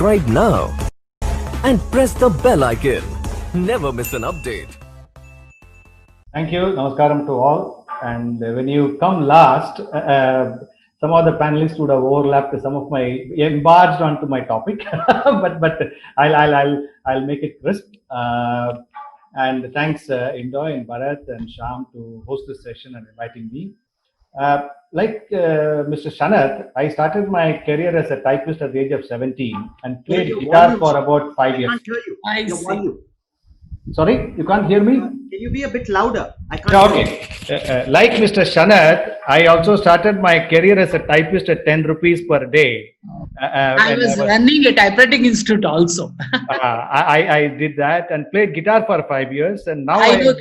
subscribe now and press the bell icon. Never miss an update. Thank you. Namaskaram to all. And when you come last, some of the panelists would have overlapped some of my embarged onto my topic, but I'll make it crisp. And thanks Indoy and Bharat and Sham to host this session and inviting me. Like Mr. Shanath, I started my career as a typist at the age of 17 and played guitar for about 5 years. I can't hear you. Your volume. Sorry, you can't hear me? Can you be a bit louder? I can't Yeah, hear you. okay. Like Mr. Shanath, I also started my career as a typist at 10 rupees per day. I was running a typewriting institute also. I did that and played guitar for 5 years, and now I know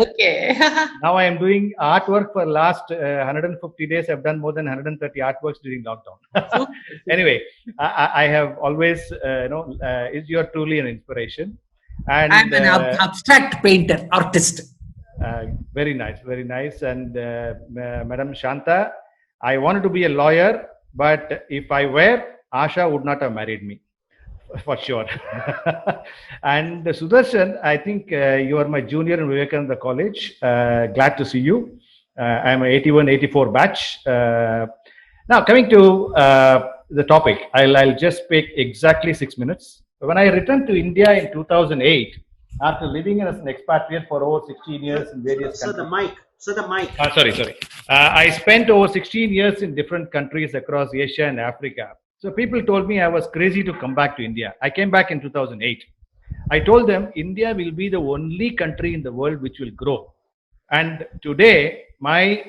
okay. now I am doing artwork for last 150 days. I've done more than 130 artworks during lockdown. Anyway, I have always, you're truly an inspiration. And I'm an abstract painter, artist. Very nice, very nice. And Madam Shanta, I wanted to be a lawyer, but if I were, Asha would not have married me, for sure. And Sudarshan, I think you are my junior in Vivekananda College. Glad to see you. I'm an 81-84 batch. Now, coming to the topic, I'll just speak exactly 6 minutes. When I returned to India in 2008, after living as an expatriate for over 16 years in various countries. The mic. Sorry. I spent over 16 years in different countries across Asia and Africa. So people told me I was crazy to come back to India. I came back in 2008. I told them India will be the only country in the world which will grow. And today, my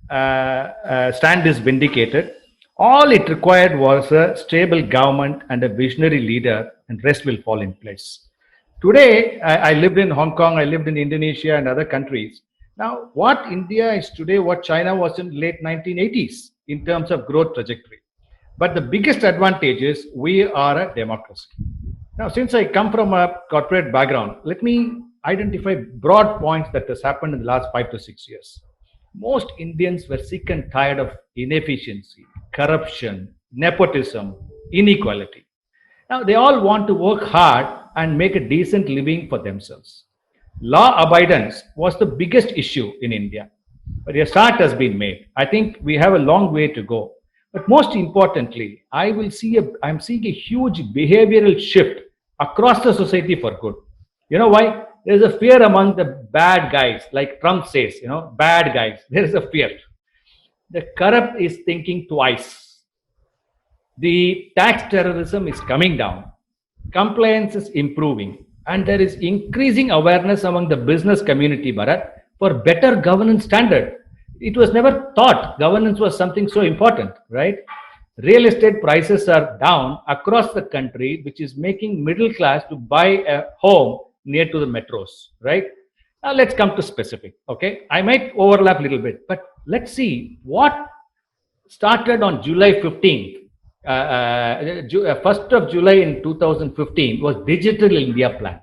stand is vindicated. All it required was a stable government and a visionary leader, and rest will fall in place. Today, I lived in Hong Kong, I lived in Indonesia and other countries. Now, what India is today, what China was in late 1980s in terms of growth trajectory. But the biggest advantage is we are a democracy. Now, since I come from a corporate background, let me identify broad points that has happened in the last 5 to 6 years. Most Indians were sick and tired of inefficiency, corruption, nepotism, inequality. Now, they all want to work hard and make a decent living for themselves. Law abidance was the biggest issue in India, but a start has been made. I think we have a long way to go. But most importantly, I'm seeing a huge behavioral shift across the society for good. You know why? There's a fear among the bad guys, like Trump says, bad guys. There is a fear. The corrupt is thinking twice. The tax terrorism is coming down. Compliance is improving. And there is increasing awareness among the business community, Bharat, for better governance standard. It was never thought governance was something so important, right? Real estate prices are down across the country, which is making middle class to buy a home near to the metros, right? Now let's come to specific, okay? I might overlap a little bit, but let's see what started on July 15th. 1st of July in 2015 was Digital India Plan.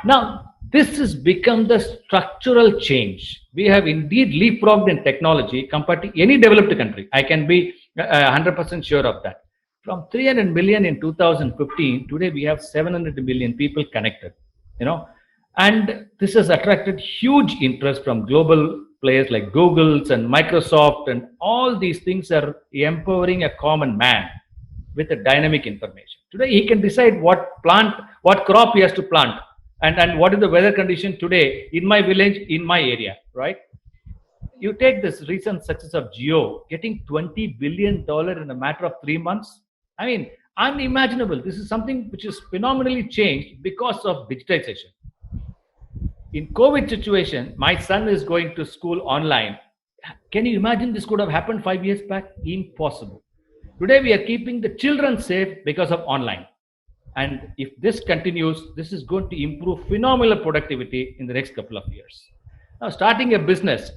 Now, this has become the structural change. We have indeed leapfrogged in technology compared to any developed country. I can be 100% sure of that. From 300 million in 2015, today we have 700 million people connected, and this has attracted huge interest from global players like Google's and Microsoft, and all these things are empowering a common man with a dynamic information. Today, he can decide what crop he has to plant, and what is the weather condition today in my village, in my area, right? You take this recent success of Jio, getting $20 billion in a matter of 3 months. I mean, unimaginable. This is something which is phenomenally changed because of digitization. In COVID situation, my son is going to school online. Can you imagine this could have happened 5 years back? Impossible. Today, we are keeping the children safe because of online. And if this continues, this is going to improve phenomenal productivity in the next couple of years. Now, starting a business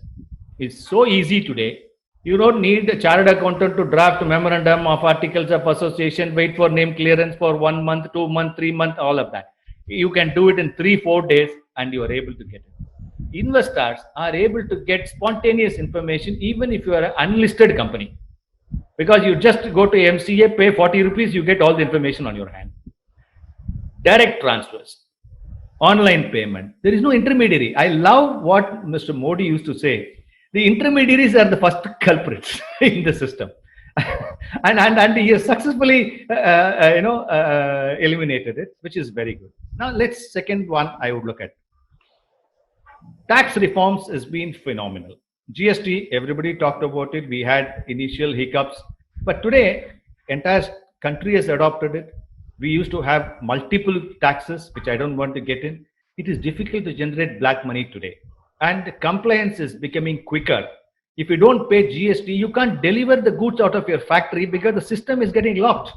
is so easy today. You don't need a chartered accountant to draft a memorandum of articles of association, wait for name clearance for 1 month, 2 months, 3 months, all of that. You can do it in 3-4 days and you are able to get it. Investors are able to get spontaneous information even if you are an unlisted company. Because you just go to MCA, pay 40 rupees, you get all the information on your hand. direct transfers, online payment. There is no intermediary. I love what Mr. Modi used to say. The intermediaries are the first culprits in the system. and he has successfully eliminated it, which is very good. Now let's second one I would look at. Tax reforms has been phenomenal. GST, everybody talked about it. We had initial hiccups, but today entire country has adopted it. We used to have multiple taxes, which I don't want to get in. It is difficult to generate black money today, and compliance is becoming quicker. If you don't pay GST, you can't deliver the goods out of your factory because the system is getting locked,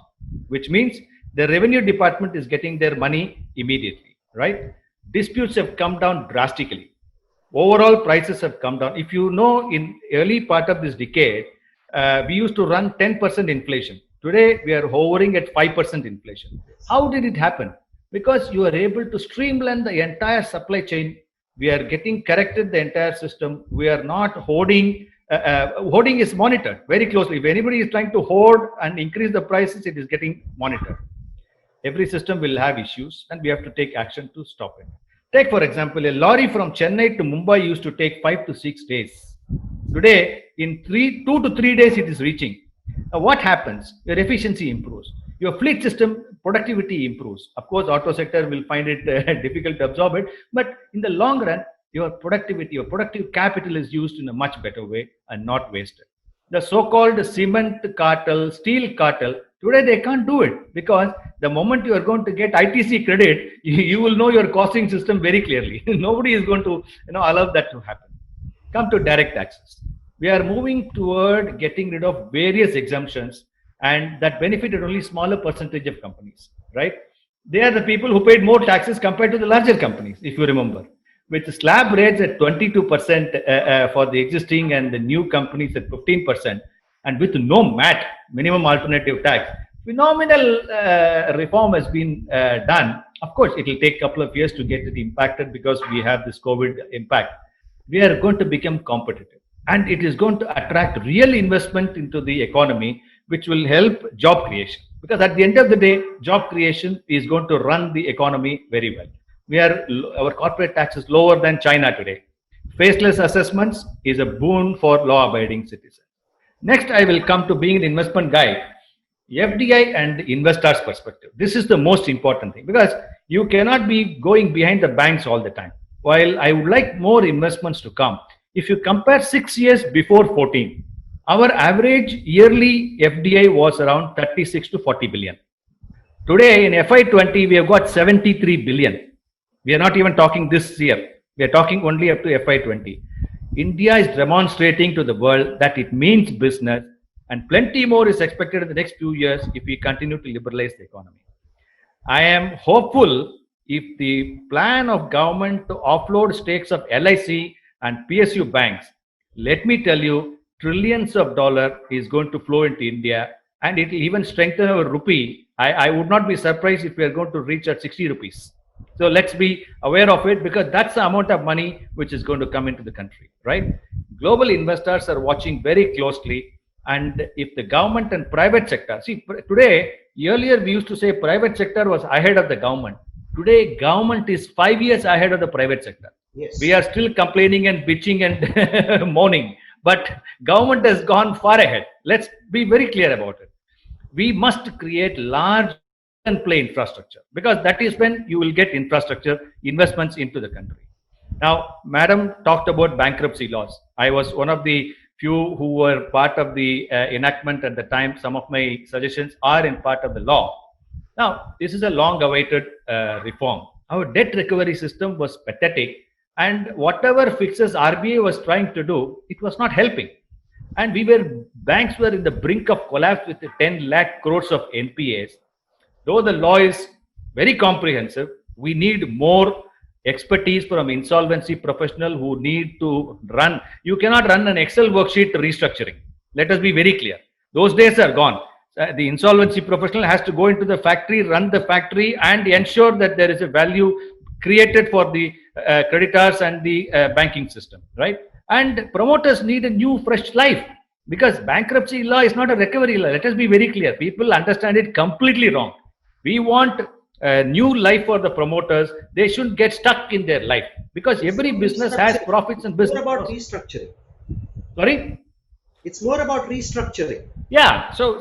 which means the revenue department is getting their money immediately, right? Disputes have come down drastically. Overall prices have come down. If you know, in early part of this decade, we used to run 10% inflation. Today, we are hovering at 5% inflation. How did it happen? Because you are able to streamline the entire supply chain. We are getting corrected the entire system. We are not hoarding. Hoarding is monitored very closely. If anybody is trying to hoard and increase the prices, it is getting monitored. Every system will have issues, and we have to take action to stop it. Take, for example, a lorry from Chennai to Mumbai used to take 5 to 6 days. Today, in 2 to 3 days, it is reaching. Now, what happens? Your efficiency improves. Your fleet system productivity improves. Of course, auto sector will find it difficult to absorb it, but in the long run, your productivity, your productive capital is used in a much better way and not wasted. The so-called cement cartel, steel cartel, today they can't do it because the moment you are going to get ITC credit, you will know your costing system very clearly. Nobody is going to allow that to happen. Come to direct taxes. We are moving toward getting rid of various exemptions, and that benefited only smaller percentage of companies, right? They are the people who paid more taxes compared to the larger companies, if you remember. With the slab rates at 22% for the existing and the new companies at 15%, and with no MAT, minimum alternative tax, phenomenal reform has been done. Of course, it will take a couple of years to get it impacted because we have this COVID impact. We are going to become competitive, and it is going to attract real investment into the economy, which will help job creation. Because at the end of the day, job creation is going to run the economy very well. Our corporate tax is lower than China today. Faceless assessments is a boon for law-abiding citizens. Next, I will come to being an investment guy. FDI and investors' perspective. This is the most important thing because you cannot be going behind the banks all the time. While I would like more investments to come, if you compare 6 years before 14, our average yearly FDI was around 36 to 40 billion. Today in FY20, we have got 73 billion. We are not even talking this year. We are talking only up to FY20. India is demonstrating to the world that it means business, and plenty more is expected in the next few years if we continue to liberalize the economy. I am hopeful if the plan of government to offload stakes of LIC and PSU banks, let me tell you, trillions of dollars is going to flow into India, and it will even strengthen our rupee. I would not be surprised if we are going to reach at 60 rupees. So let's be aware of it because that's the amount of money which is going to come into the country, right? Global investors are watching very closely, and if the government and private sector, see today, earlier we used to say private sector was ahead of the government. Today, government is 5 years ahead of the private sector. Yes. We are still complaining and bitching and moaning, but government has gone far ahead. Let's be very clear about it. We must create large and play infrastructure because that is when you will get infrastructure investments into the country. Now, Madam talked about bankruptcy laws. I was one of the few who were part of the enactment at the time. Some of my suggestions are in part of the law. Now, this is a long-awaited reform. Our debt recovery system was pathetic, and whatever fixes RBI was trying to do, it was not helping. And banks were in the brink of collapse with 10 lakh crores of NPAs. Though the law is very comprehensive, we need more expertise from insolvency professional who need to run. You cannot run an Excel worksheet restructuring. Let us be very clear. Those days are gone. The insolvency professional has to go into the factory, run the factory, and ensure that there is a value created for the creditors and the banking system, right? And promoters need a new, fresh life because bankruptcy law is not a recovery law. Let us be very clear. People understand it completely wrong. We want a new life for the promoters. They shouldn't get stuck in their life because every business has profits and business. It's more about restructuring. Sorry? It's more about restructuring. Yeah, so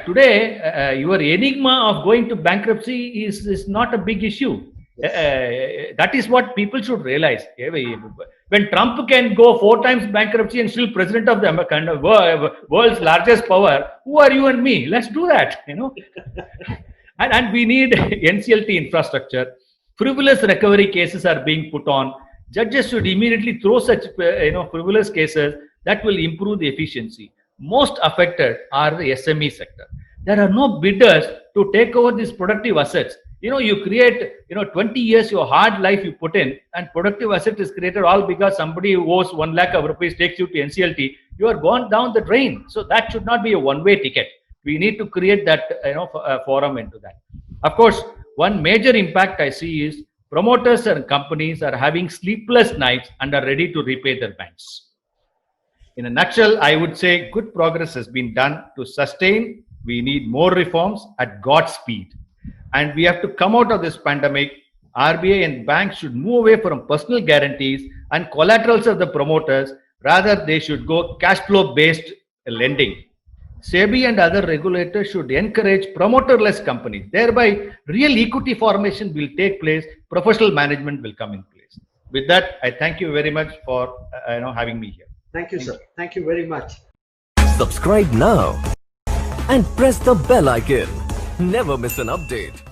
today your enigma of going to bankruptcy is not a big issue. That is what people should realize. When Trump can go 4 times bankruptcy and still president of the kind of world's largest power, who are you and me? Let's do that. And we need NCLT infrastructure. Frivolous recovery cases are being put on. Judges should immediately throw such frivolous cases. That will improve the efficiency. Most affected are the SME sector. There are no bidders to take over these productive assets. You create 20 years your hard life you put in, and productive asset is created all because somebody who owes 1 lakh of rupees takes you to NCLT. You are gone down the drain. So that should not be a one-way ticket. We need to create that forum into that. Of course, one major impact I see is promoters and companies are having sleepless nights and are ready to repay their banks. In a nutshell, I would say good progress has been done to sustain. We need more reforms at God's speed. And we have to come out of this pandemic. RBI and banks should move away from personal guarantees and collaterals of the promoters. Rather, they should go cash flow based lending. SEBI and other regulators should encourage promoter-less companies. Thereby, real equity formation will take place. Professional management will come in place. With that, I thank you very much for having me here. Thank you, sir. Thank you very much. Subscribe now and press the bell icon. Never miss an update.